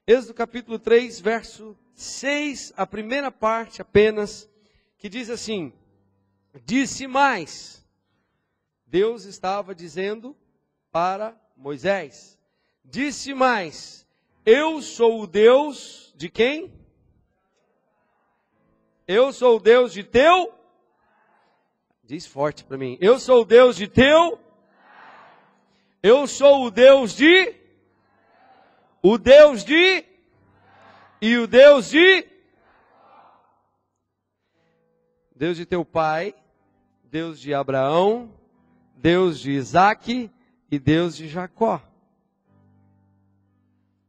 Êxodo capítulo 3, verso 6, a primeira parte apenas, que diz assim: disse mais. Deus estava dizendo para Moisés, disse mais, eu sou o Deus de quem? Eu sou o Deus de teu? Diz forte para mim. Eu sou o Deus de teu? Eu sou o Deus de? O Deus de? E o Deus de? Deus de teu pai, Deus de Abraão, Deus de Isaque e Deus de Jacó.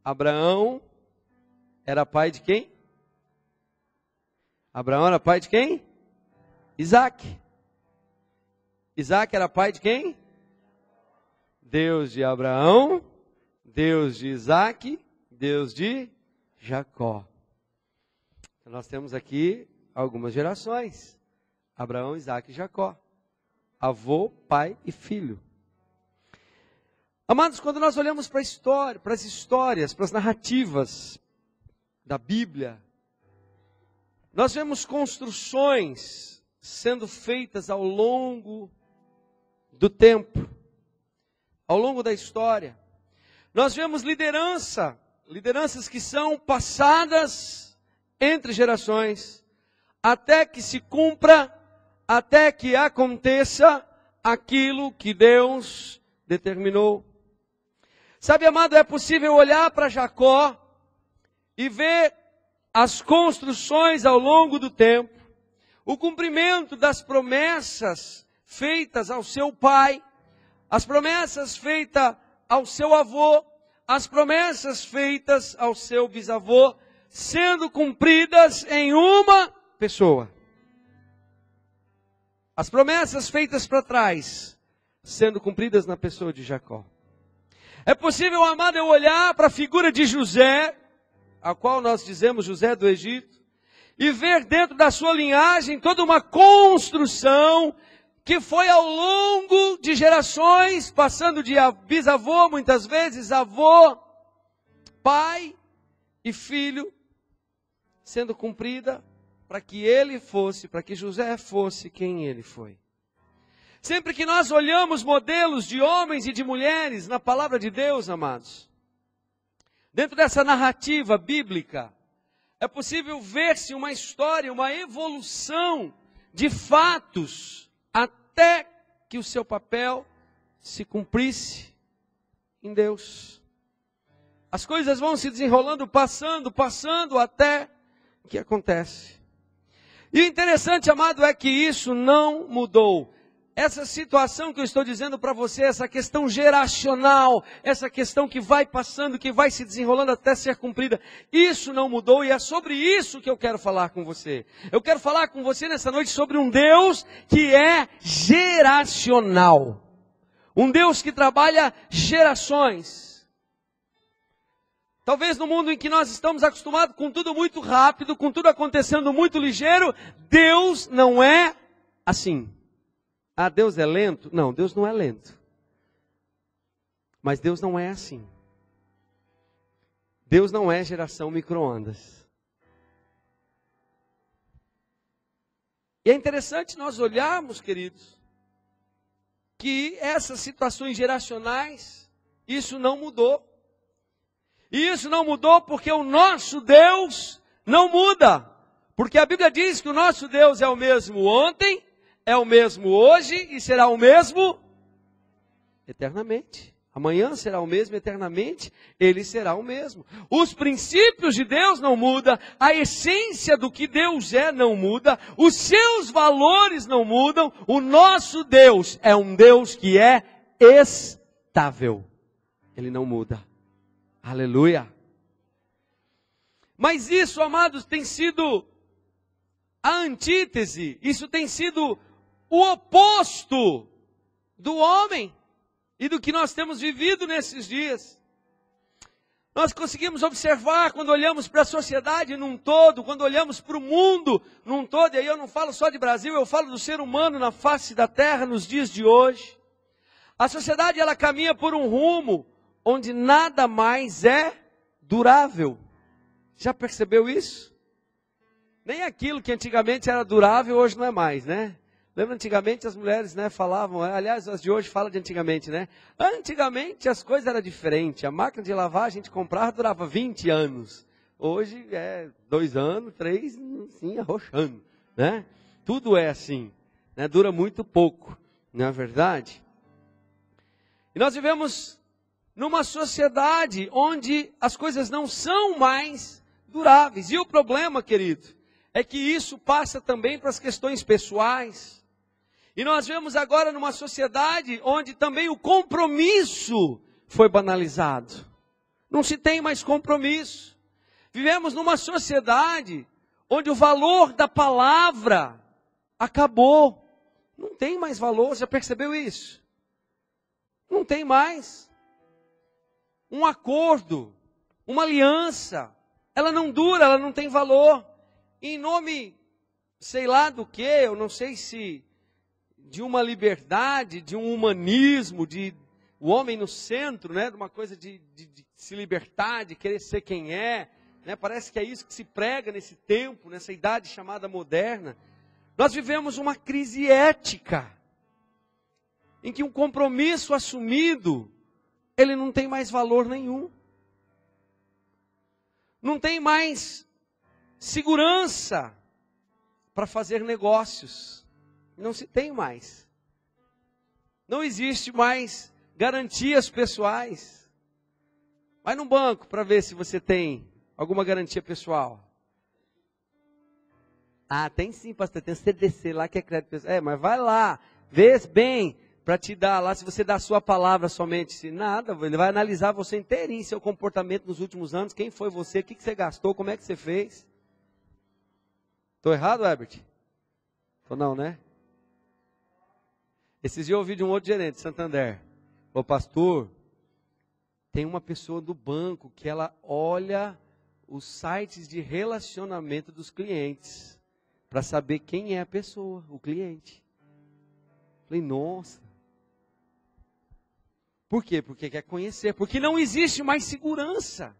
Abraão era pai de quem? Abraão era pai de quem? Isaque. Isaque era pai de quem? Deus de Abraão, Deus de Isaque, Deus de Jacó. Então, nós temos aqui algumas gerações. Abraão, Isaque e Jacó. Avô, pai e filho. Amados, quando nós olhamos para a história, para as histórias, para as narrativas da Bíblia, nós vemos construções sendo feitas ao longo do tempo, ao longo da história. Nós vemos lideranças que são passadas entre gerações, até que se cumpra, até que aconteça aquilo que Deus determinou. Sabe, amado, é possível olhar para Jacó e ver as construções ao longo do tempo, o cumprimento das promessas feitas ao seu pai, as promessas feitas ao seu avô, as promessas feitas ao seu bisavô, sendo cumpridas em uma pessoa. As promessas feitas para trás, sendo cumpridas na pessoa de Jacó. É possível, amado, eu olhar para a figura de José, a qual nós dizemos José do Egito, e ver dentro da sua linhagem toda uma construção que foi ao longo de gerações, passando de bisavô, muitas vezes avô, pai e filho, sendo cumprida para que ele fosse, para que José fosse quem ele foi. Sempre que nós olhamos modelos de homens e de mulheres na palavra de Deus, amados, dentro dessa narrativa bíblica, é possível ver-se uma história, uma evolução de fatos, até que o seu papel se cumprisse em Deus. As coisas vão se desenrolando, passando, até que acontece. E o interessante, amado, é que isso não mudou. Essa situação que eu estou dizendo para você, essa questão geracional, essa questão que vai passando, que vai se desenrolando até ser cumprida, isso não mudou e é sobre isso que eu quero falar com você. Eu quero falar com você nessa noite sobre um Deus que é geracional. Um Deus que trabalha gerações. Talvez no mundo em que nós estamos acostumados com tudo muito rápido, com tudo acontecendo muito ligeiro, Deus não é assim. Ah, Deus é lento? Não, Deus não é lento. Mas Deus não é assim. Deus não é geração micro-ondas. E é interessante nós olharmos, queridos, que essas situações geracionais, isso não mudou. E isso não mudou porque o nosso Deus não muda. Porque a Bíblia diz que o nosso Deus é o mesmo ontem, é o mesmo hoje e será o mesmo eternamente. Amanhã será o mesmo eternamente, ele será o mesmo. Os princípios de Deus não mudam, a essência do que Deus é não muda, os seus valores não mudam. O nosso Deus é um Deus que é estável. Ele não muda. Aleluia. Mas isso, amados, tem sido a antítese, isso tem sido o oposto do homem e do que nós temos vivido nesses dias. Nós conseguimos observar quando olhamos para a sociedade num todo, quando olhamos para o mundo num todo, e aí eu não falo só de Brasil, eu falo do ser humano na face da terra nos dias de hoje. A sociedade, ela caminha por um rumo onde nada mais é durável. Já percebeu isso? Nem aquilo que antigamente era durável, hoje não é mais, né? Lembra antigamente as mulheres, né, falavam, aliás, as de hoje falam de antigamente, né? Antigamente as coisas eram diferentes. A máquina de lavar a gente comprava, durava 20 anos. Hoje é 2 anos, 3, sim, arrochando, né? Tudo é assim, né? Dura muito pouco, não é verdade? E nós vivemos numa sociedade onde as coisas não são mais duráveis. E o problema, querido, é que isso passa também para as questões pessoais. E nós vemos agora numa sociedade onde também o compromisso foi banalizado. Não se tem mais compromisso. Vivemos numa sociedade onde o valor da palavra acabou. Não tem mais valor, já percebeu isso? Não tem mais. Um acordo, uma aliança, ela não dura, ela não tem valor. Em nome, sei lá do que, eu não sei se de uma liberdade, de um humanismo, de o homem no centro, né, de uma coisa de se libertar, de querer ser quem é, né, parece que é isso que se prega nesse tempo, nessa idade chamada moderna. Nós vivemos uma crise ética, em que um compromisso assumido, ele não tem mais valor nenhum. Não tem mais segurança para fazer negócios. Não se tem mais. Não existe mais garantias pessoais. Vai no banco para ver se você tem alguma garantia pessoal. Ah, tem sim, pastor. Tem CDC lá que é crédito pessoal. Mas vai lá, vê bem para te dar lá, se você dá a sua palavra somente. Se nada, ele vai analisar você inteirinho, seu comportamento nos últimos anos, quem foi você, o que você gastou, como é que você fez. Estou errado, Herbert? Ou não, né? Esses dias eu ouvi de um outro gerente de Santander. Ô pastor, tem uma pessoa do banco que ela olha os sites de relacionamento dos clientes para saber quem é a pessoa, o cliente. Falei, nossa. Por quê? Porque quer conhecer. Porque não existe mais segurança.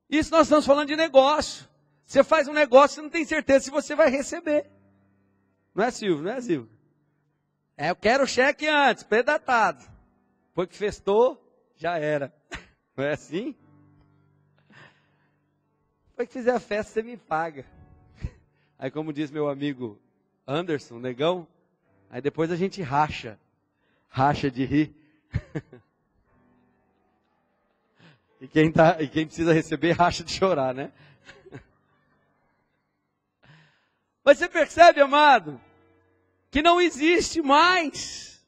Isso nós estamos falando de negócio. Você faz um negócio, você não tem certeza se você vai receber. Não é, Silvio? Não é, Silvio? Eu quero o cheque antes, predatado. Foi que festou, já era. Não é assim? Foi que fizer a festa, você me paga. Aí como diz meu amigo Anderson, negão, aí depois a gente racha de rir. E quem precisa receber, racha de chorar, né? Mas você percebe, amado, que não existe mais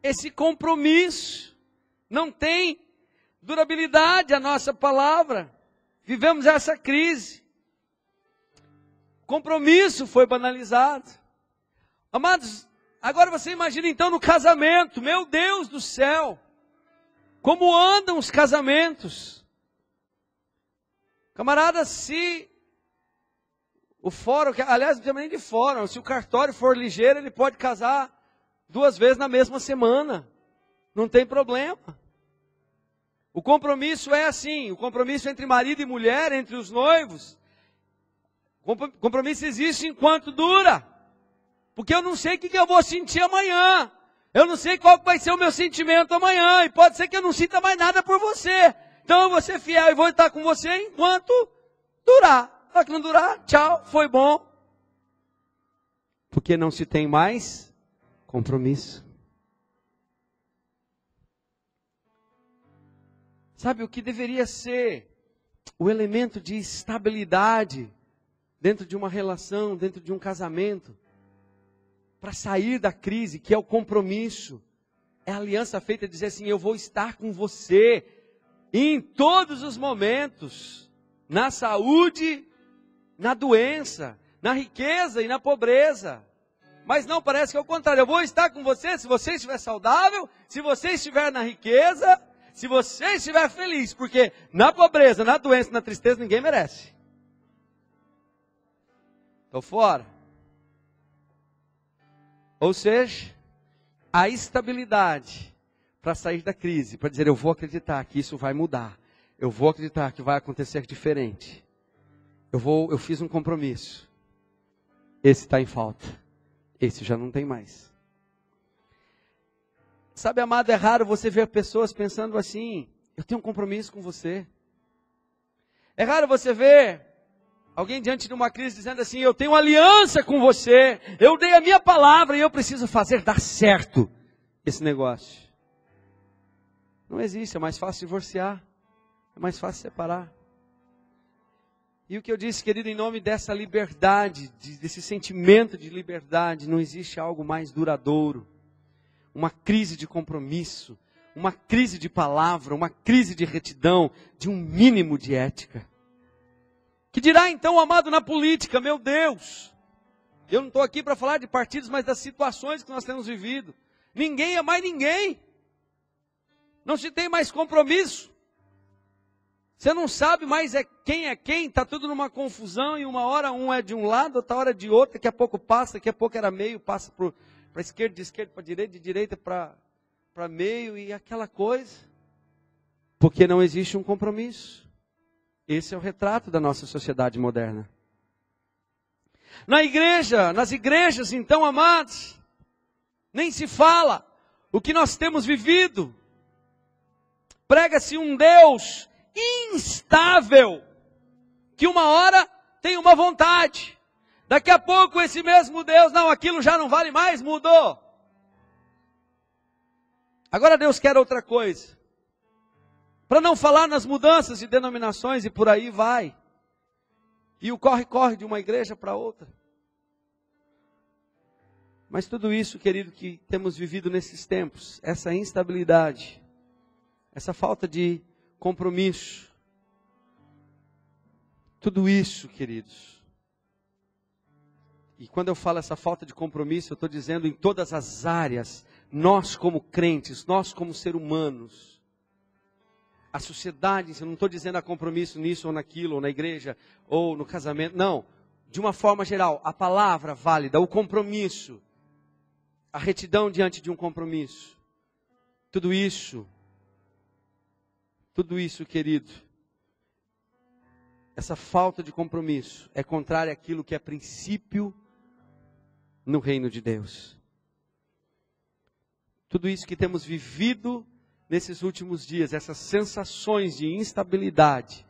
esse compromisso. Não tem durabilidade a nossa palavra. Vivemos essa crise. O compromisso foi banalizado. Amados, agora você imagina então no casamento. Meu Deus do céu. Como andam os casamentos? Camarada, se o fórum, aliás, não chama nem de fórum, se o cartório for ligeiro, ele pode casar 2 vezes na mesma semana. Não tem problema. O compromisso é assim, o compromisso entre marido e mulher, entre os noivos. O compromisso existe enquanto dura. Porque eu não sei o que eu vou sentir amanhã. Eu não sei qual vai ser o meu sentimento amanhã. E pode ser que eu não sinta mais nada por você. Então eu vou ser fiel e vou estar com você enquanto durar. Só que não durar, tchau, foi bom. Porque não se tem mais compromisso. Sabe o que deveria ser o elemento de estabilidade dentro de uma relação, dentro de um casamento, para sair da crise, que é o compromisso, é a aliança feita de dizer assim, eu vou estar com você em todos os momentos, na saúde, na doença, na riqueza e na pobreza. Mas não, parece que é o contrário. Eu vou estar com você se você estiver saudável, se você estiver na riqueza, Se você estiver feliz, porque na pobreza, na doença, na tristeza, ninguém merece. Estou fora. Ou seja, a estabilidade para sair da crise, para dizer, eu vou acreditar que isso vai mudar. Eu vou acreditar que vai acontecer diferente. Eu fiz um compromisso. Esse está em falta. Esse já não tem mais. Sabe, amado, é raro você ver pessoas pensando assim, eu tenho um compromisso com você. É raro você ver alguém diante de uma crise dizendo assim, eu tenho aliança com você, eu dei a minha palavra e eu preciso fazer dar certo esse negócio. Não existe, é mais fácil divorciar, é mais fácil separar. E o que eu disse, querido, em nome dessa liberdade, desse sentimento de liberdade, não existe algo mais duradouro. Uma crise de compromisso, uma crise de palavra, uma crise de retidão, de um mínimo de ética. Que dirá então, amado, na política, meu Deus, eu não estou aqui para falar de partidos, mas das situações que nós temos vivido. Ninguém é mais ninguém. Não se tem mais compromisso. Você não sabe mais quem, está tudo numa confusão, e uma hora um é de um lado, outra hora de outro, daqui a pouco passa, daqui a pouco era meio, passa para a esquerda, de esquerda para direita, de direita para meio, e aquela coisa. Porque não existe um compromisso. Esse é o retrato da nossa sociedade moderna. Na igreja, nas igrejas, então, amados, nem se fala o que nós temos vivido. Prega-se um Deus instável, que uma hora tem uma vontade, daqui a pouco esse mesmo Deus, não, aquilo já não vale mais, mudou. Agora Deus quer outra coisa. Para não falar nas mudanças de denominações e por aí vai. E o corre-corre de uma igreja para outra. Mas tudo isso, querido, que temos vivido nesses tempos, essa instabilidade, essa falta de compromisso, tudo isso, queridos. E quando eu falo essa falta de compromisso, eu estou dizendo em todas as áreas, nós como crentes, nós como seres humanos, a sociedade, eu não estou dizendo a compromisso nisso ou naquilo, ou na igreja, ou no casamento, não. De uma forma geral, a palavra válida, o compromisso, a retidão diante de um compromisso. Tudo isso, querido, essa falta de compromisso é contrária àquilo que é princípio no reino de Deus. Tudo isso que temos vivido nesses últimos dias, essas sensações de instabilidade,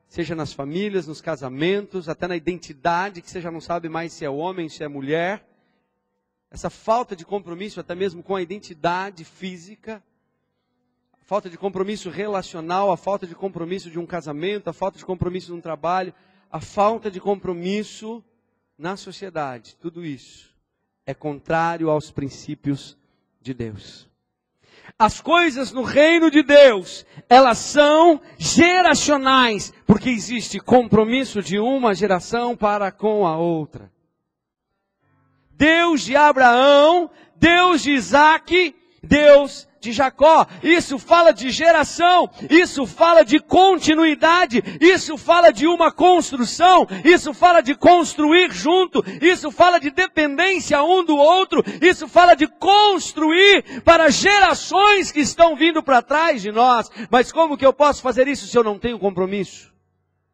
seja nas famílias, nos casamentos, até na identidade, que você já não sabe mais se é homem, se é mulher, essa falta de compromisso até mesmo com a identidade física, a falta de compromisso relacional, a falta de compromisso de um casamento, a falta de compromisso de um trabalho, a falta de compromisso na sociedade, tudo isso é contrário aos princípios de Deus. As coisas no reino de Deus, elas são geracionais, porque existe compromisso de uma geração para com a outra. Deus de Abraão, Deus de Isaac, Deus de Jacó. Isso fala de geração, isso fala de continuidade, isso fala de uma construção, isso fala de construir junto, isso fala de dependência um do outro, isso fala de construir para gerações que estão vindo para trás de nós. Mas como que eu posso fazer isso se eu não tenho compromisso?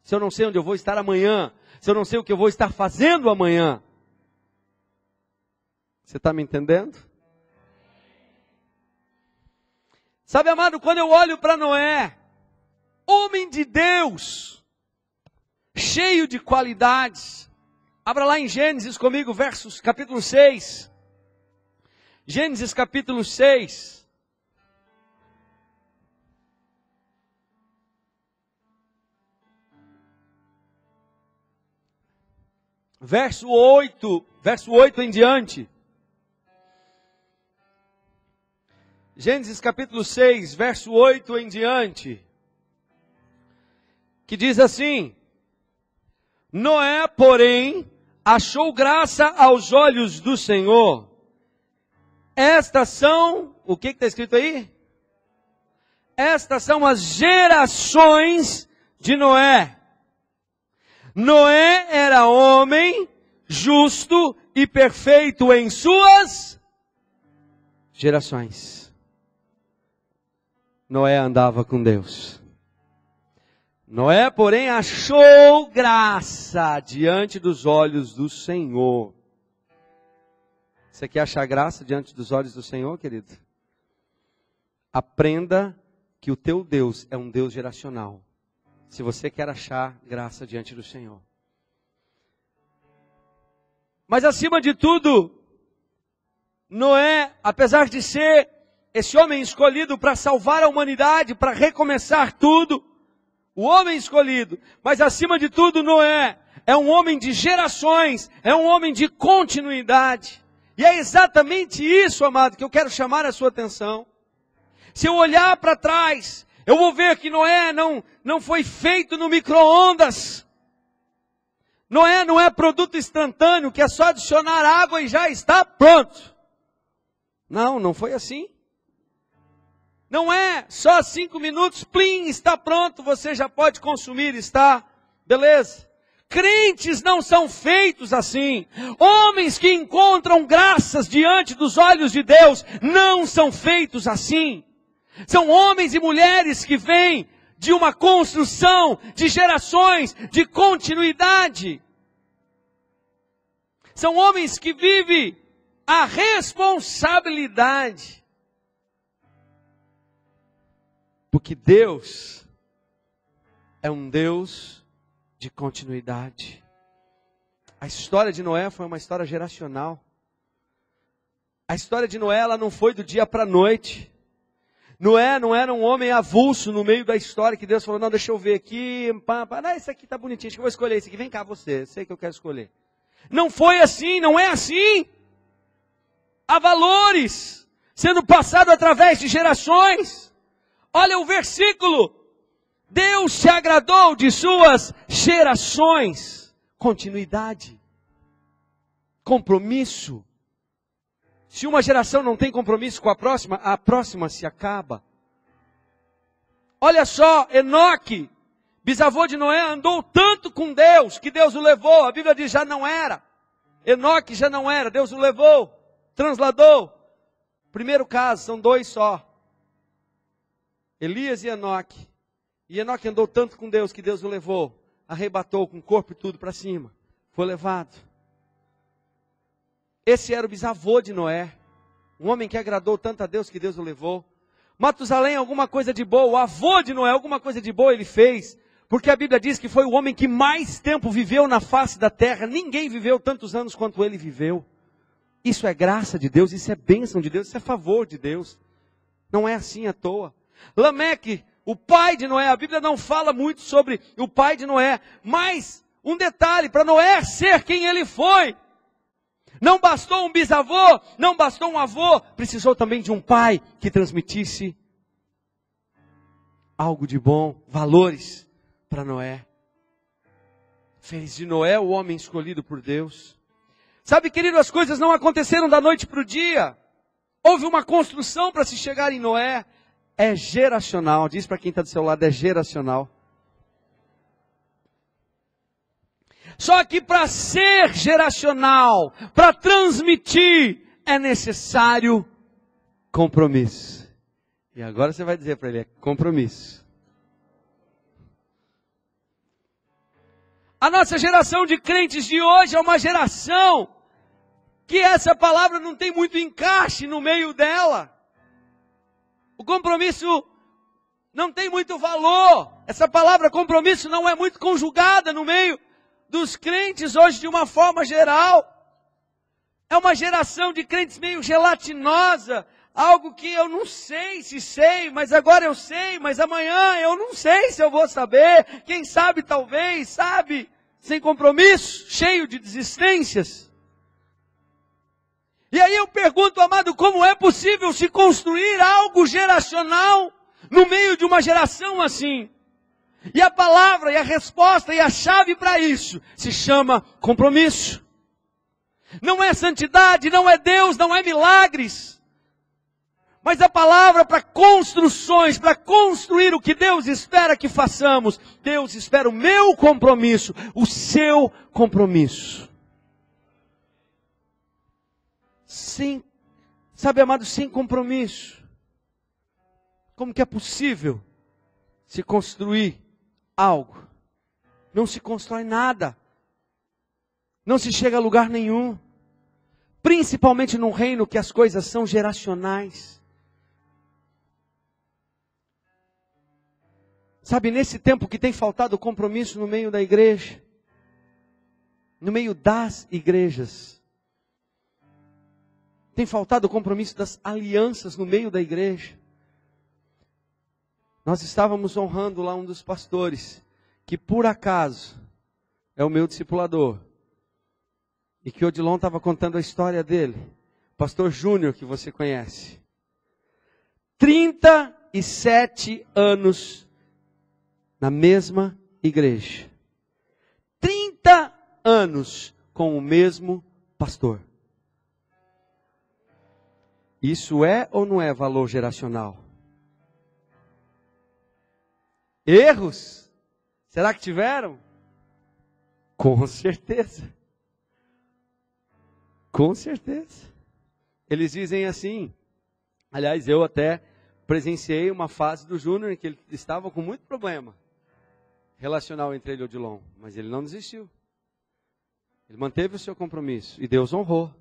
Se eu não sei onde eu vou estar amanhã? Se eu não sei o que eu vou estar fazendo amanhã? Você está me entendendo? Sabe, amado, quando eu olho para Noé, homem de Deus, cheio de qualidades, abra lá em Gênesis comigo, capítulo 6, Gênesis capítulo 6, verso 8 em diante. Gênesis capítulo 6, verso 8 em diante, que diz assim: Noé, porém, achou graça aos olhos do Senhor. Estas são, o que está escrito aí? Estas são as gerações de Noé. Noé era homem justo e perfeito em suas gerações. Noé andava com Deus. Noé, porém, achou graça diante dos olhos do Senhor. Você quer achar graça diante dos olhos do Senhor, querido? Aprenda que o teu Deus é um Deus geracional. Se você quer achar graça diante do Senhor. Mas acima de tudo, Noé, apesar de ser esse homem escolhido para salvar a humanidade, para recomeçar tudo, o homem escolhido, mas acima de tudo Noé é um homem de gerações, é um homem de continuidade. E é exatamente isso, amado, que eu quero chamar a sua atenção. Se eu olhar para trás, eu vou ver que Noé não foi feito no micro-ondas. Noé não é produto instantâneo, que é só adicionar água e já está pronto. Não foi assim. Não é só 5 minutos, plim, está pronto, você já pode consumir, está, beleza. Crentes não são feitos assim. Homens que encontram graças diante dos olhos de Deus não são feitos assim. São homens e mulheres que vêm de uma construção de gerações, de continuidade. São homens que vivem a responsabilidade. Porque Deus é um Deus de continuidade. A história de Noé foi uma história geracional. A história de Noé, ela não foi do dia para a noite. Noé não era um homem avulso no meio da história que Deus falou, não, deixa eu ver aqui, esse aqui tá bonitinho, acho que eu vou escolher esse aqui, vem cá você, sei que eu quero escolher. Não foi assim, não é assim. Há valores sendo passados através de gerações. Olha o versículo, Deus se agradou de suas gerações. Continuidade, compromisso. Se uma geração não tem compromisso com a próxima se acaba. Olha só, Enoque, bisavô de Noé, andou tanto com Deus, que Deus o levou. A Bíblia diz, já não era. Enoque já não era, Deus o levou, transladou. Primeiro caso, são 2 só. Elias e Enoque. E Enoque andou tanto com Deus, que Deus o levou. Arrebatou com o corpo e tudo para cima. Foi levado. Esse era o bisavô de Noé. Um homem que agradou tanto a Deus que Deus o levou. Matusalém, alguma coisa de boa. O avô de Noé, alguma coisa de boa ele fez. Porque a Bíblia diz que foi o homem que mais tempo viveu na face da terra. Ninguém viveu tantos anos quanto ele viveu. Isso é graça de Deus, isso é bênção de Deus, isso é favor de Deus. Não é assim à toa. Lameque, o pai de Noé, a Bíblia não fala muito sobre o pai de Noé. Mas, um detalhe, para Noé ser quem ele foi. Não bastou um bisavô, não bastou um avô, precisou também de um pai que transmitisse algo de bom, valores para Noé. Fez de Noé o homem escolhido por Deus. Sabe, querido, as coisas não aconteceram da noite para o dia. Houve uma construção para se chegar em Noé. É geracional, diz para quem está do seu lado, é geracional. Só que para ser geracional, para transmitir, é necessário compromisso. E agora você vai dizer para ele, é compromisso. A nossa geração de crentes de hoje é uma geração que essa palavra não tem muito encaixe no meio dela. O compromisso não tem muito valor. Essa palavra compromisso não é muito conjugada no meio dos crentes hoje de uma forma geral. É uma geração de crentes meio gelatinosa, algo que eu não sei se sei, mas agora eu sei, mas amanhã eu não sei se eu vou saber, quem sabe talvez, sabe, sem compromisso, cheio de desistências. E aí eu pergunto, amado, como é possível se construir algo geracional no meio de uma geração assim? E a palavra, e a resposta, e a chave para isso, se chama compromisso. Não é santidade, não é Deus, não é milagres. Mas a palavra para construções, para construir o que Deus espera que façamos, Deus espera o meu compromisso, o seu compromisso. Sim, sabe, amado, sem compromisso, como que é possível se construir algo? Não se constrói nada. Não se chega a lugar nenhum. Principalmente num reino que as coisas são geracionais. Sabe, nesse tempo que tem faltado compromisso no meio da igreja, no meio das igrejas, tem faltado o compromisso das alianças no meio da igreja. Nós estávamos honrando lá um dos pastores, que por acaso é o meu discipulador, e que o Odilon estava contando a história dele, pastor Júnior, que você conhece. 37 anos na mesma igreja. 30 anos com o mesmo pastor. Isso é ou não é valor geracional? Erros? Será que tiveram? Com certeza. Com certeza. Eles dizem assim, aliás, eu até presenciei uma fase do Júnior em que ele estava com muito problema relacional entre ele e o Odilon, mas ele não desistiu. Ele manteve o seu compromisso e Deus honrou.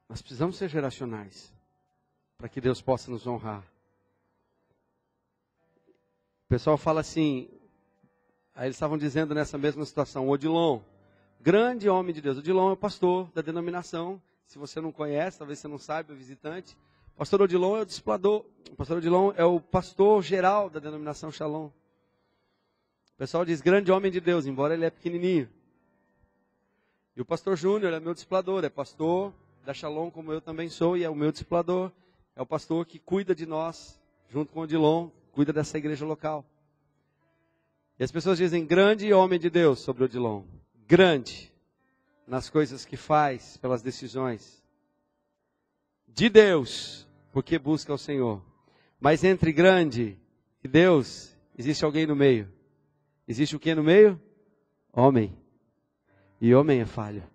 Nós precisamos ser geracionais para que Deus possa nos honrar. O pessoal fala assim, aí eles estavam dizendo nessa mesma situação, o Odilon, grande homem de Deus. O Odilon é o pastor da denominação. Se você não conhece, talvez você não saiba, visitante. O pastor Odilon é o discipulador. O pastor Odilon é o pastor geral da denominação Shalom. O pessoal diz grande homem de Deus, embora ele é pequenininho. E o pastor Júnior é meu discipulador, é pastor da Shalom, como eu também sou, e é o meu discipulador. É o pastor que cuida de nós, junto com o Odilon, cuida dessa igreja local. E as pessoas dizem grande homem de Deus sobre o Odilon. Grande nas coisas que faz, pelas decisões. De Deus, porque busca o Senhor. Mas entre grande e Deus, existe alguém no meio. Existe o que no meio? Homem. E homem é falha.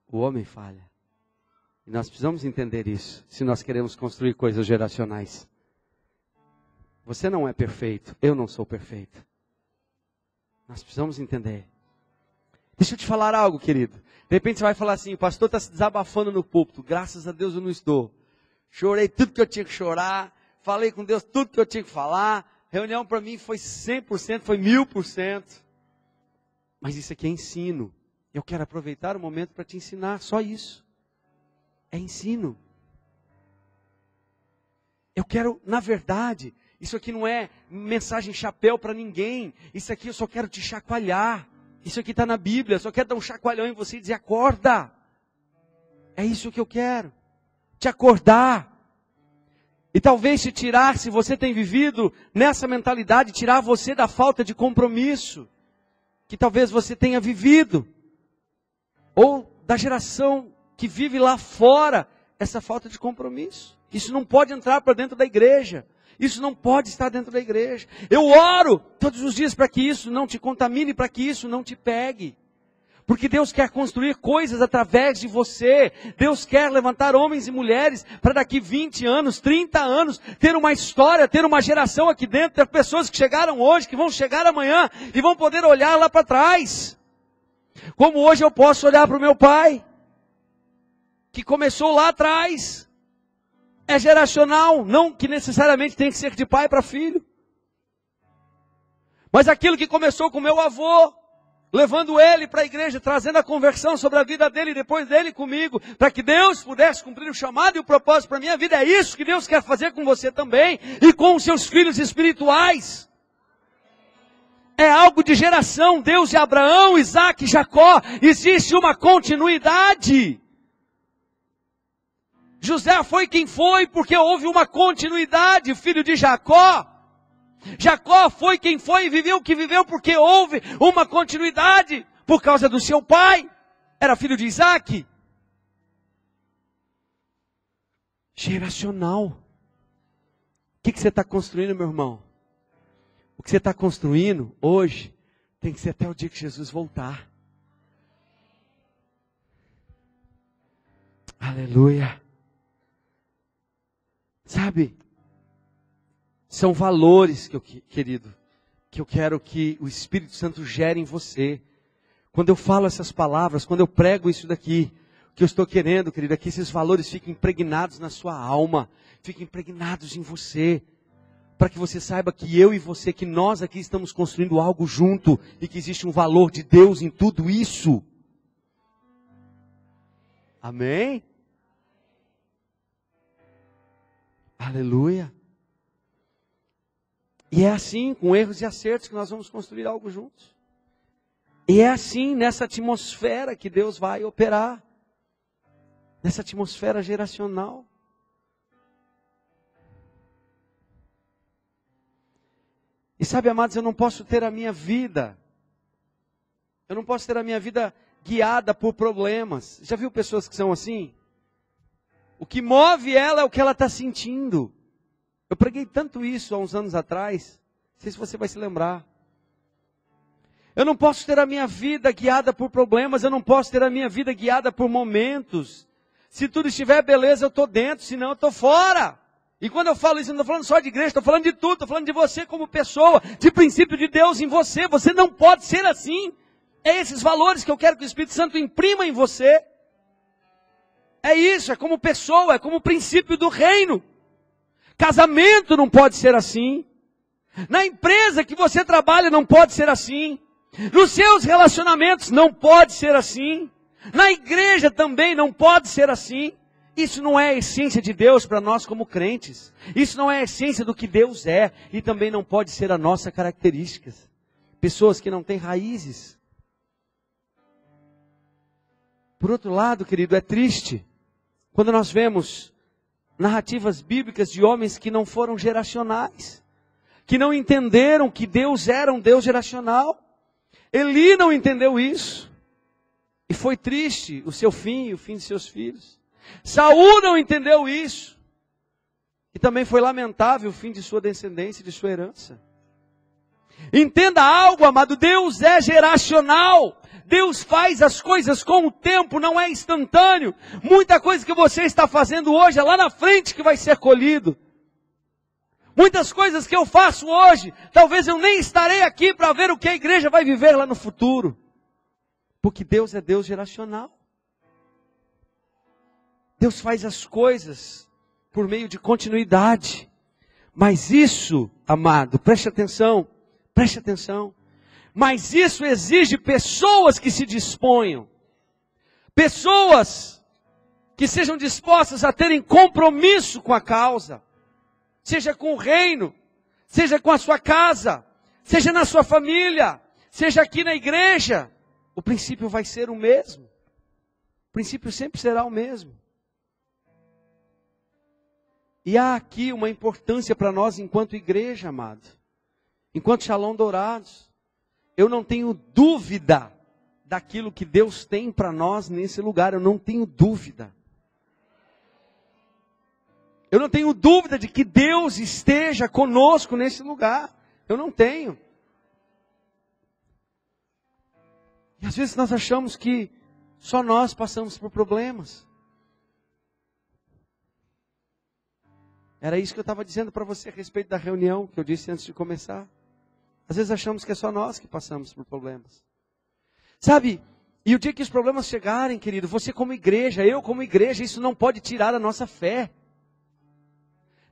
O homem falha. E nós precisamos entender isso, se nós queremos construir coisas geracionais. Você não é perfeito, eu não sou perfeito. Nós precisamos entender. Deixa eu te falar algo, querido. De repente você vai falar assim, o pastor está se desabafando no púlpito. Graças a Deus eu não estou. Chorei tudo que eu tinha que chorar. Falei com Deus tudo que eu tinha que falar. Reunião para mim foi 100%, foi 1000%. Mas isso aqui é ensino. Eu quero aproveitar o momento para te ensinar, só isso. É ensino. Eu quero, na verdade, isso aqui não é mensagem chapéu para ninguém. Isso aqui eu só quero te chacoalhar. Isso aqui está na Bíblia, eu só quero dar um chacoalhão em você e dizer, acorda. É isso que eu quero. Te acordar. E talvez te tirar, se você tem vivido nessa mentalidade, tirar você da falta de compromisso. Que talvez você tenha vivido. Ou da geração que vive lá fora, essa falta de compromisso. Isso não pode entrar para dentro da igreja. Isso não pode estar dentro da igreja. Eu oro todos os dias para que isso não te contamine, para que isso não te pegue. Porque Deus quer construir coisas através de você. Deus quer levantar homens e mulheres para daqui 20 anos, 30 anos, ter uma história, ter uma geração aqui dentro, ter pessoas que chegaram hoje, que vão chegar amanhã e vão poder olhar lá para trás. Como hoje eu posso olhar para o meu pai, que começou lá atrás. É geracional, não que necessariamente tem que ser de pai para filho. Mas aquilo que começou com meu avô, levando ele para a igreja, trazendo a conversão sobre a vida dele e depois dele comigo, para que Deus pudesse cumprir o chamado e o propósito para a minha vida. É isso que Deus quer fazer com você também e com os seus filhos espirituais. É algo de geração. Deus de Abraão, Isaac e Jacó, existe uma continuidade. José foi quem foi porque houve uma continuidade, filho de Jacó. Jacó foi quem foi e viveu o que viveu porque houve uma continuidade por causa do seu pai. Era filho de Isaac. Geracional. O que você está construindo, meu irmão? O que você está construindo hoje tem que ser até o dia que Jesus voltar. Aleluia. Sabe? São valores, querido, que eu quero que o Espírito Santo gere em você. Quando eu falo essas palavras, quando eu prego isso daqui, o que eu estou querendo, querido, é que esses valores fiquem impregnados na sua alma, fiquem impregnados em você, para que você saiba que eu e você, que nós aqui estamos construindo algo junto, e que existe um valor de Deus em tudo isso. Amém? Aleluia. E é assim, com erros e acertos, que nós vamos construir algo juntos. E é assim, nessa atmosfera que Deus vai operar. Nessa atmosfera geracional. E sabe, amados, eu não posso ter a minha vida. Eu não posso ter a minha vida guiada por problemas. Já viu pessoas que são assim? O que move ela é o que ela está sentindo. Eu preguei tanto isso há uns anos atrás. Não sei se você vai se lembrar. Eu não posso ter a minha vida guiada por problemas. Eu não posso ter a minha vida guiada por momentos. Se tudo estiver beleza, eu estou dentro. Senão, eu estou fora. E quando eu falo isso, eu não estou falando só de igreja. Estou falando de tudo. Estou falando de você como pessoa. De princípio de Deus em você. Você não pode ser assim. É esses valores que eu quero que o Espírito Santo imprima em você. É isso. É como pessoa. É como princípio do reino. Casamento não pode ser assim. Na empresa que você trabalha não pode ser assim. Nos seus relacionamentos não pode ser assim. Na igreja também não pode ser assim. Isso não é a essência de Deus para nós como crentes. Isso não é a essência do que Deus é. E também não pode ser a nossa característica. Pessoas que não têm raízes. Por outro lado, querido, é triste quando nós vemos narrativas bíblicas de homens que não foram geracionais, que não entenderam que Deus era um Deus geracional. Eli não entendeu isso, e foi triste o seu fim e o fim de seus filhos. Saul não entendeu isso, e também foi lamentável o fim de sua descendência e de sua herança. Entenda algo, amado, Deus é geracional. Deus faz as coisas com o tempo, não é instantâneo. Muita coisa que você está fazendo hoje é lá na frente que vai ser colhido. Muitas coisas que eu faço hoje, talvez eu nem estarei aqui para ver o que a igreja vai viver lá no futuro. Porque Deus é Deus geracional. Deus faz as coisas por meio de continuidade. Mas isso, amado, preste atenção. Mas isso exige pessoas que se disponham. Pessoas que sejam dispostas a terem compromisso com a causa. Seja com o reino, seja com a sua casa, seja na sua família, seja aqui na igreja. O princípio vai ser o mesmo. O princípio sempre será o mesmo. E há aqui uma importância para nós enquanto igreja, amado. Enquanto Shalom Dourados. Eu não tenho dúvida daquilo que Deus tem para nós nesse lugar. Eu não tenho dúvida. Eu não tenho dúvida de que Deus esteja conosco nesse lugar. Eu não tenho. E às vezes nós achamos que só nós passamos por problemas. Era isso que eu estava dizendo para você a respeito da reunião que eu disse antes de começar. Às vezes achamos que é só nós que passamos por problemas. Sabe? E o dia que os problemas chegarem, querido, você como igreja, eu como igreja, isso não pode tirar a nossa fé.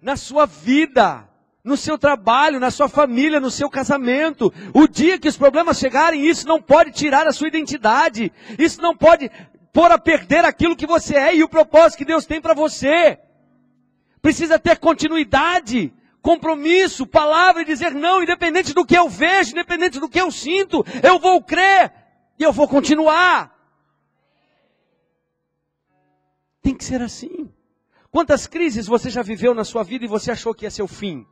Na sua vida, no seu trabalho, na sua família, no seu casamento. O dia que os problemas chegarem, isso não pode tirar a sua identidade. Isso não pode pôr a perder aquilo que você é e o propósito que Deus tem para você. Precisa ter continuidade, compromisso, palavra e dizer não, independente do que eu vejo, independente do que eu sinto, eu vou crer e eu vou continuar. Tem que ser assim. Quantas crises você já viveu na sua vida e você achou que ia ser o fim?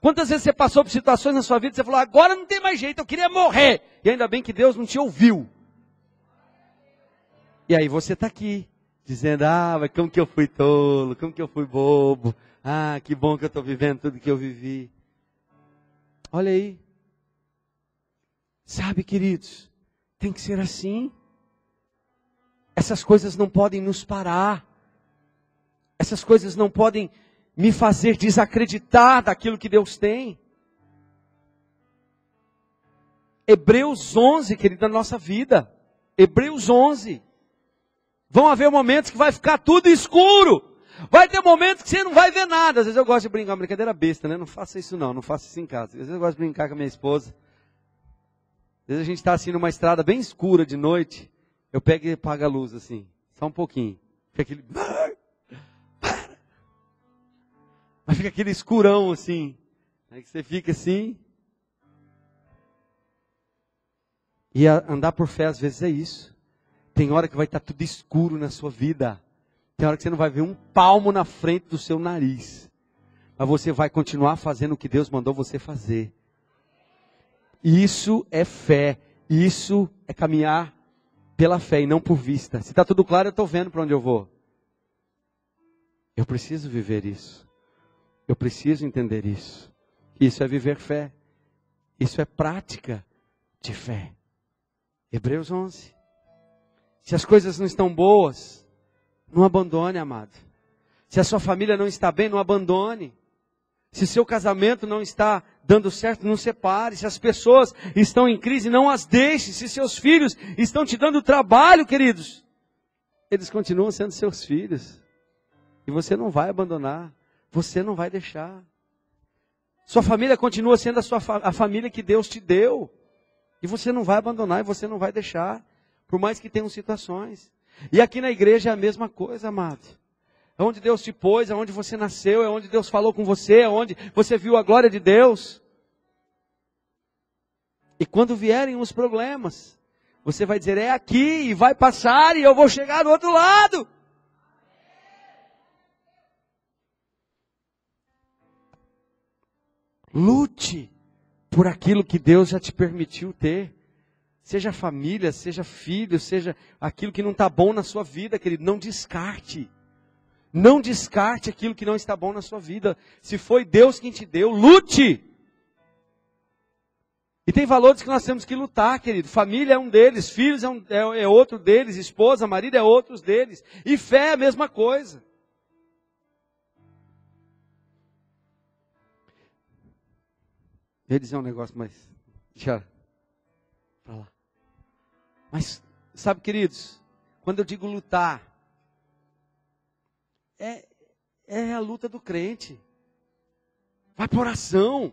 Quantas vezes você passou por situações na sua vida e você falou, agora não tem mais jeito, eu queria morrer. E ainda bem que Deus não te ouviu. E aí você está aqui, dizendo, mas como que eu fui tolo, como que eu fui bobo, que bom que eu estou vivendo tudo que eu vivi. Olha aí. Sabe, queridos, tem que ser assim. Essas coisas não podem nos parar. Essas coisas não podem me fazer desacreditar daquilo que Deus tem. Hebreus 11, querido, na nossa vida. Hebreus 11. Vão haver momentos que vai ficar tudo escuro. Vai ter momentos que você não vai ver nada. Às vezes eu gosto de brincar, uma brincadeira besta, né? Não faça isso não faça isso em casa. Às vezes eu gosto de brincar com a minha esposa. Às vezes a gente está assim numa estrada bem escura de noite. Eu pego e apago a luz assim, só um pouquinho. Fica aquele... Mas fica aquele escurão assim. Aí que você fica assim. E andar por fé às vezes é isso. Tem hora que vai estar tudo escuro na sua vida. Tem hora que você não vai ver um palmo na frente do seu nariz. Mas você vai continuar fazendo o que Deus mandou você fazer. Isso é fé. Isso é caminhar pela fé e não por vista. Se está tudo claro, eu estou vendo para onde eu vou. Eu preciso viver isso. Eu preciso entender isso. Isso é viver fé. Isso é prática de fé. Hebreus 11. Se as coisas não estão boas, não abandone, amado. Se a sua família não está bem, não abandone. Se seu casamento não está dando certo, não separe. Se as pessoas estão em crise, não as deixe. Se seus filhos estão te dando trabalho, queridos, eles continuam sendo seus filhos. E você não vai abandonar. Você não vai deixar. Sua família continua sendo a família que Deus te deu. E você não vai abandonar e você não vai deixar. Por mais que tenham situações. E aqui na igreja é a mesma coisa, amado. É onde Deus te pôs, é onde você nasceu, é onde Deus falou com você, é onde você viu a glória de Deus. E quando vierem os problemas, você vai dizer, é aqui, e vai passar, e eu vou chegar do outro lado. Lute por aquilo que Deus já te permitiu ter. Seja família, seja filho, seja aquilo que não está bom na sua vida, querido. Não descarte. Não descarte aquilo que não está bom na sua vida. Se foi Deus quem te deu, lute. E tem valores que nós temos que lutar, querido. Família é um deles, filhos é outro deles, esposa, marido é outro deles. E fé é a mesma coisa. Eu ia dizer um negócio, mas já para lá. Mas, sabe, queridos, quando eu digo lutar, é a luta do crente. Vai para oração,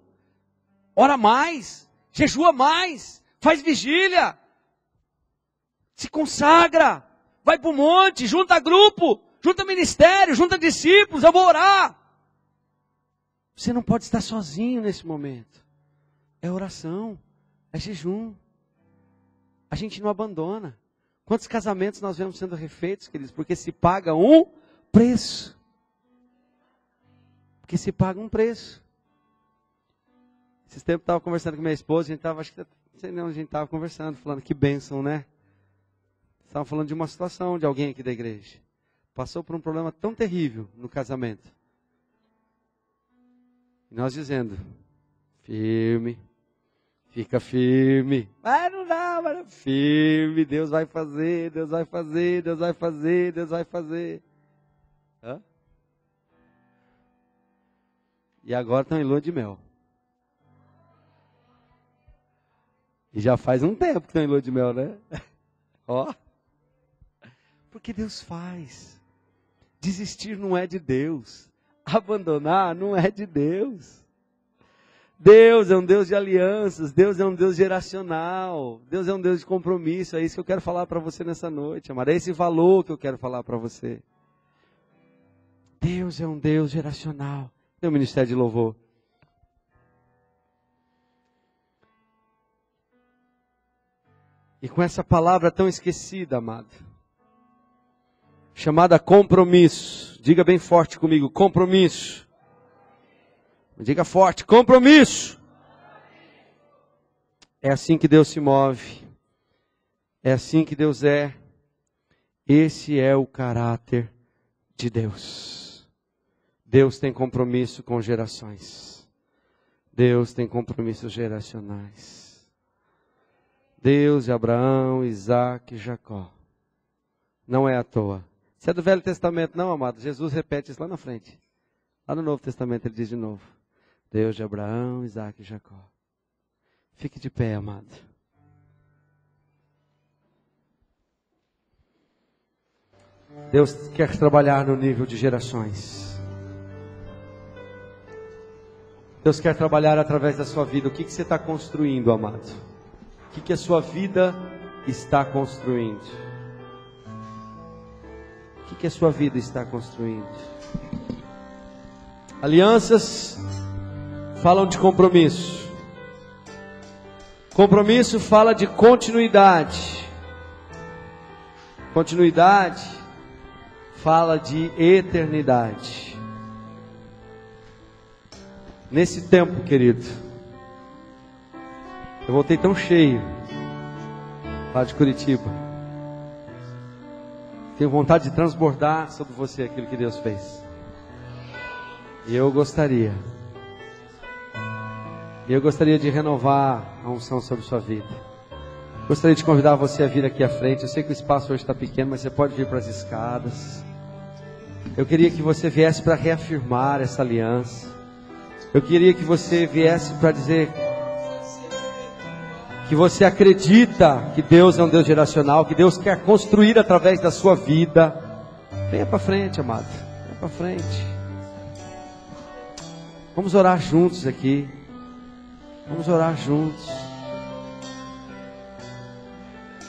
ora mais, jejua mais, faz vigília, se consagra, vai para o monte, junta grupo, junta ministério, junta discípulos, eu vou orar. Você não pode estar sozinho nesse momento. É oração, é jejum. A gente não abandona. Quantos casamentos nós vemos sendo refeitos, queridos? Porque se paga um preço. Porque se paga um preço. Esses tempos eu estava conversando com minha esposa, a gente estava, acho que, não sei não, a gente estava conversando, falando que bênção, né? Estavam falando de uma situação de alguém aqui da igreja. Passou por um problema tão terrível no casamento. E nós dizendo, firme. Fica firme. Mas não dá, mas firme. Deus vai fazer, Deus vai fazer, Deus vai fazer, Deus vai fazer. Hã? E agora estão em lua de mel. E já faz um tempo que estão em lua de mel, né? Ó. Porque Deus faz. Desistir não é de Deus. Abandonar não é de Deus. Deus é um Deus de alianças, Deus é um Deus geracional, Deus é um Deus de compromisso, é isso que eu quero falar para você nessa noite, amado, é esse valor que eu quero falar para você. Deus é um Deus geracional. Tem o ministério de louvor. E com essa palavra tão esquecida, amado, chamada compromisso, diga bem forte comigo, compromisso. Diga forte, compromisso. É assim que Deus se move. É assim que Deus é. Esse é o caráter de Deus. Deus tem compromisso com gerações. Deus tem compromissos geracionais. Deus de Abraão, Isaac e Jacó. Não é à toa. Se é do Velho Testamento, não, amado. Jesus repete isso lá na frente. Lá no Novo Testamento ele diz de novo. Deus de Abraão, Isaac e Jacó. Fique de pé, amado. Deus quer trabalhar no nível de gerações. Deus quer trabalhar através da sua vida. O que você está construindo, amado? O que a sua vida está construindo? O que a sua vida está construindo? Alianças falam de compromisso. Compromisso fala de continuidade. Continuidade fala de eternidade. Nesse tempo, querido, eu voltei tão cheio lá de Curitiba. Tenho vontade de transbordar sobre você aquilo que Deus fez. E eu gostaria de renovar a unção sobre sua vida. Gostaria de convidar você a vir aqui à frente. Eu sei que o espaço hoje está pequeno, mas você pode vir para as escadas. Eu queria que você viesse para reafirmar essa aliança. Eu queria que você viesse para dizer que você acredita que Deus é um Deus geracional, que Deus quer construir através da sua vida. Venha para frente, amado. Venha para frente. Vamos orar juntos aqui. Vamos orar juntos.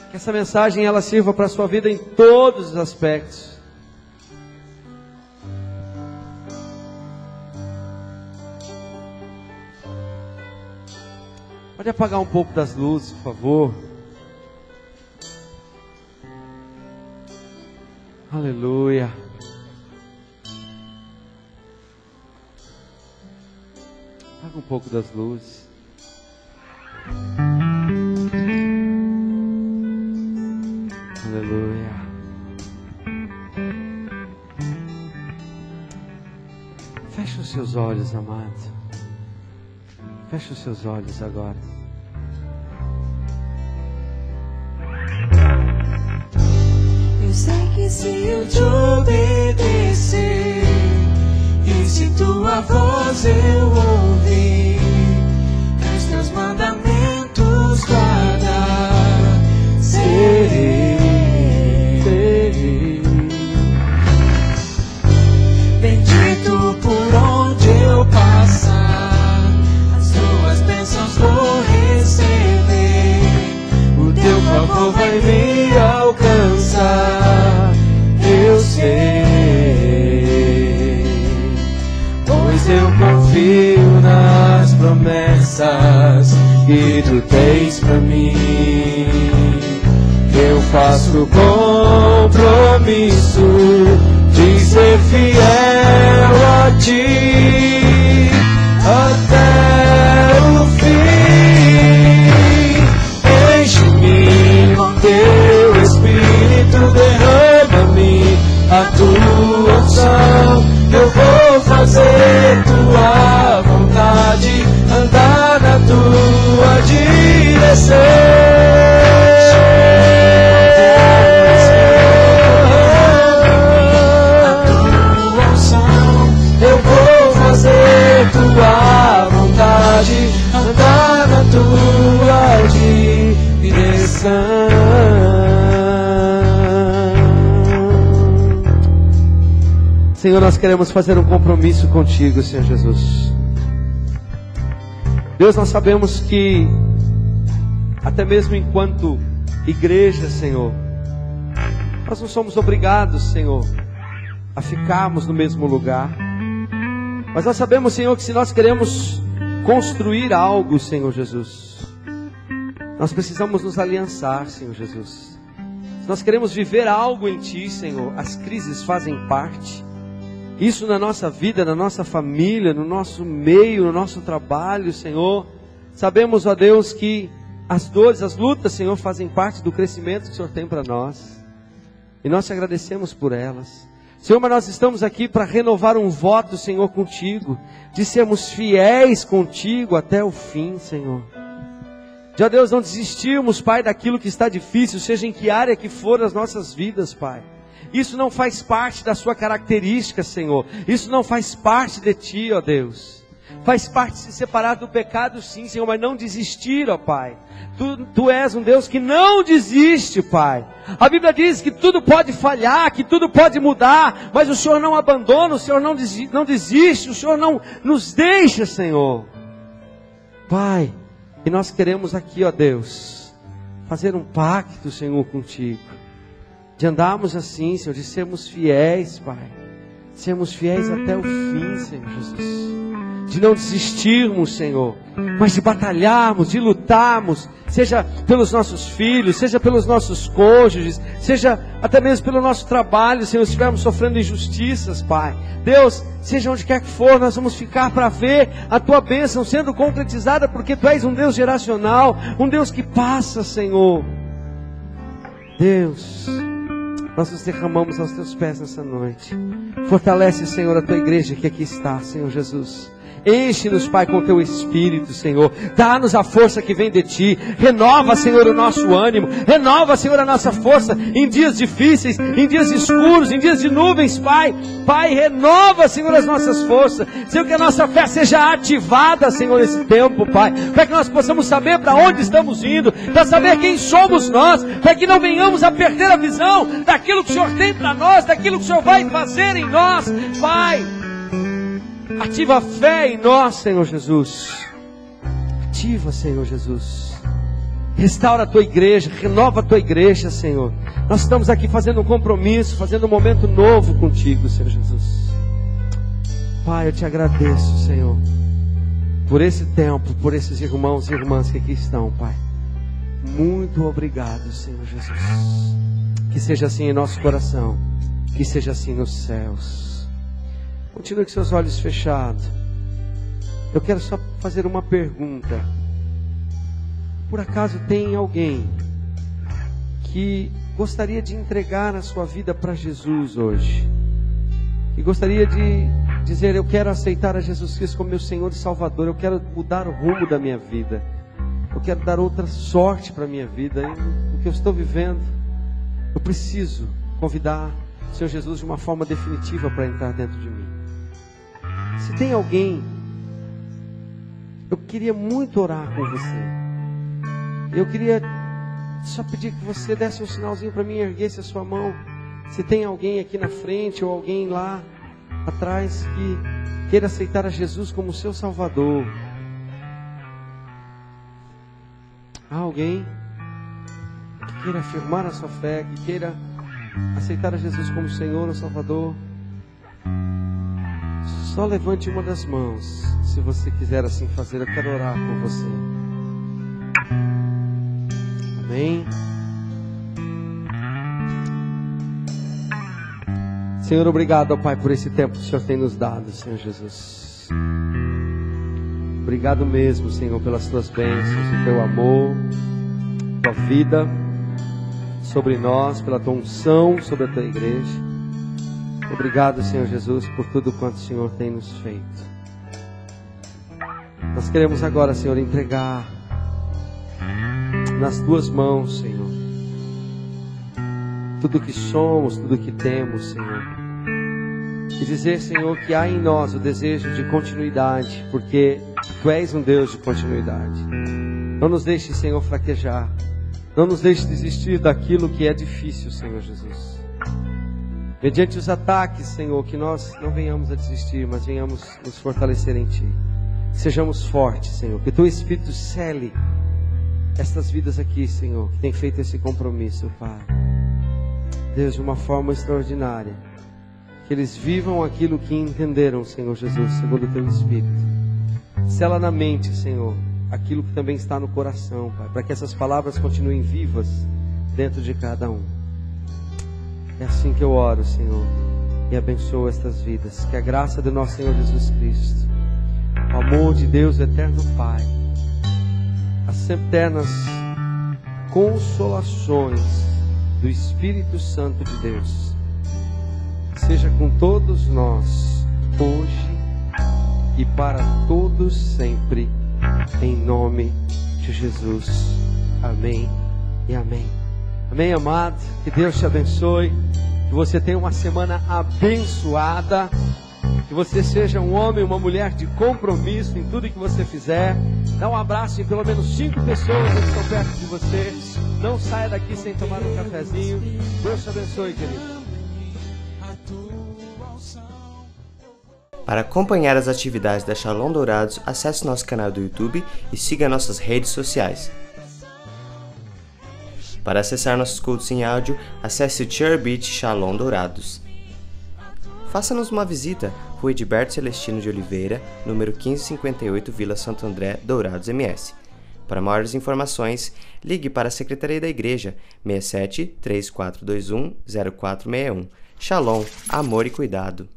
Que essa mensagem ela sirva para a sua vida em todos os aspectos. Pode apagar um pouco das luzes, por favor. Aleluia. Apaga um pouco das luzes. Aleluia. Feche os seus olhos, amado. Feche os seus olhos agora. Eu sei que se eu te obedecer e se tua voz eu ouvir, os teus mandamentos guardar, serei. Bendito por onde eu passar, as tuas bênçãos vou receber, o teu favor vai me alcançar, eu sei, pois eu confio nas promessas que tu tens pra mim. Eu faço compromisso de ser fiel a ti até o fim. Enche-me com teu Espírito, derrama-me a tua unção. Eu vou fazer tua vontade, andar na tua direção. Tua vontade, andar na tua direção. Senhor, nós queremos fazer um compromisso contigo, Senhor Jesus. Deus, nós sabemos que até mesmo enquanto igreja, Senhor, nós não somos obrigados, Senhor, a ficarmos no mesmo lugar. Mas nós sabemos, Senhor, que se nós queremos construir algo, Senhor Jesus, nós precisamos nos aliançar, Senhor Jesus. Se nós queremos viver algo em Ti, Senhor, as crises fazem parte. Isso na nossa vida, na nossa família, no nosso meio, no nosso trabalho, Senhor. Sabemos, ó Deus, que as dores, as lutas, Senhor, fazem parte do crescimento que o Senhor tem para nós. E nós te agradecemos por elas. Senhor, mas nós estamos aqui para renovar um voto, Senhor, contigo, de sermos fiéis contigo até o fim, Senhor. Já, Deus, não desistirmos, Pai, daquilo que está difícil, seja em que área que for das nossas vidas, Pai. Isso não faz parte da sua característica, Senhor. Isso não faz parte de Ti, ó Deus. Faz parte de se separar do pecado, sim, Senhor, mas não desistir, ó Pai. Tu és um Deus que não desiste, Pai. A Bíblia diz que tudo pode falhar, que tudo pode mudar, mas o Senhor não abandona, o Senhor não desiste, o Senhor não nos deixa, Senhor. Pai, e nós queremos aqui, ó Deus, fazer um pacto, Senhor, contigo. De andarmos assim, Senhor, de sermos fiéis, Pai. Sermos fiéis até o fim, Senhor Jesus. De não desistirmos, Senhor, mas de batalharmos, de lutarmos, seja pelos nossos filhos, seja pelos nossos cônjuges, seja até mesmo pelo nosso trabalho, Senhor, se estivermos sofrendo injustiças, Pai. Deus, seja onde quer que for, nós vamos ficar para ver a Tua bênção sendo concretizada, porque Tu és um Deus geracional, um Deus que passa, Senhor. Deus, nós nos derramamos aos Teus pés nessa noite. Fortalece, Senhor, a Tua igreja que aqui está, Senhor Jesus. Enche-nos, Pai, com Teu Espírito, Senhor. Dá-nos a força que vem de Ti. Renova, Senhor, o nosso ânimo. Renova, Senhor, a nossa força em dias difíceis, em dias escuros, em dias de nuvens, Pai. Pai, renova, Senhor, as nossas forças. Senhor, que a nossa fé seja ativada, Senhor, nesse tempo, Pai. Para que nós possamos saber para onde estamos indo, para saber quem somos nós, para que não venhamos a perder a visão daquilo que o Senhor tem para nós, daquilo que o Senhor vai fazer em nós, Pai. Ativa a fé em nós, Senhor Jesus. Ativa, Senhor Jesus. Restaura a Tua igreja, renova a Tua igreja, Senhor. Nós estamos aqui fazendo um compromisso, fazendo um momento novo contigo, Senhor Jesus. Pai, eu Te agradeço, Senhor, por esse tempo, por esses irmãos e irmãs que aqui estão, Pai. Muito obrigado, Senhor Jesus. Que seja assim em nosso coração, que seja assim nos céus. Continue com seus olhos fechados. Eu quero só fazer uma pergunta. Por acaso tem alguém que gostaria de entregar a sua vida para Jesus hoje? Que gostaria de dizer: eu quero aceitar a Jesus Cristo como meu Senhor e Salvador. Eu quero mudar o rumo da minha vida. Eu quero dar outra sorte para a minha vida. O que eu estou vivendo, eu preciso convidar o Senhor Jesus de uma forma definitiva para entrar dentro de mim. Se tem alguém, eu queria muito orar com você. Eu queria só pedir que você desse um sinalzinho para mim, erguesse a sua mão. Se tem alguém aqui na frente ou alguém lá atrás que queira aceitar a Jesus como seu Salvador. Há alguém que queira afirmar a sua fé, que queira aceitar a Jesus como Senhor ou Salvador? Só levante uma das mãos, se você quiser assim fazer. Eu quero orar com você. Amém. Senhor, obrigado, ó Pai, por esse tempo que o Senhor tem nos dado, Senhor Jesus. Obrigado mesmo, Senhor, pelas Tuas bênçãos, o Teu amor, Tua vida sobre nós, pela Tua unção sobre a Tua igreja. Obrigado, Senhor Jesus, por tudo quanto o Senhor tem nos feito. Nós queremos agora, Senhor, entregar nas Tuas mãos, Senhor, tudo que somos, tudo que temos, Senhor. E dizer, Senhor, que há em nós o desejo de continuidade, porque Tu és um Deus de continuidade. Não nos deixe, Senhor, fraquejar. Não nos deixe desistir daquilo que é difícil, Senhor Jesus. Mediante os ataques, Senhor, que nós não venhamos a desistir, mas venhamos nos fortalecer em Ti. Sejamos fortes, Senhor. Que Teu Espírito cele estas vidas aqui, Senhor, que tem feito esse compromisso, Pai. Deus, de uma forma extraordinária. Que eles vivam aquilo que entenderam, Senhor Jesus, segundo o Teu Espírito. Sela na mente, Senhor, aquilo que também está no coração, Pai, para que essas palavras continuem vivas dentro de cada um. É assim que eu oro, Senhor, e abençoo estas vidas. Que a graça do nosso Senhor Jesus Cristo, o amor de Deus, o eterno Pai, as eternas consolações do Espírito Santo de Deus seja com todos nós, hoje e para todos sempre, em nome de Jesus. Amém e amém. Amém, amado? Que Deus te abençoe, que você tenha uma semana abençoada, que você seja um homem, uma mulher de compromisso em tudo que você fizer. Dá um abraço em pelo menos 5 pessoas que estão perto de você. Não saia daqui sem tomar um cafezinho. Deus te abençoe, querido. Para acompanhar as atividades da Shalom Dourados, acesse nosso canal do YouTube e siga nossas redes sociais. Para acessar nossos cultos em áudio, acesse o Cherbit Shalom Dourados. Faça-nos uma visita, Rua Edilberto Celestino de Oliveira, número 1558, Vila Santo André, Dourados MS. Para maiores informações, ligue para a Secretaria da Igreja, 67 3421 0461. Shalom, amor e cuidado.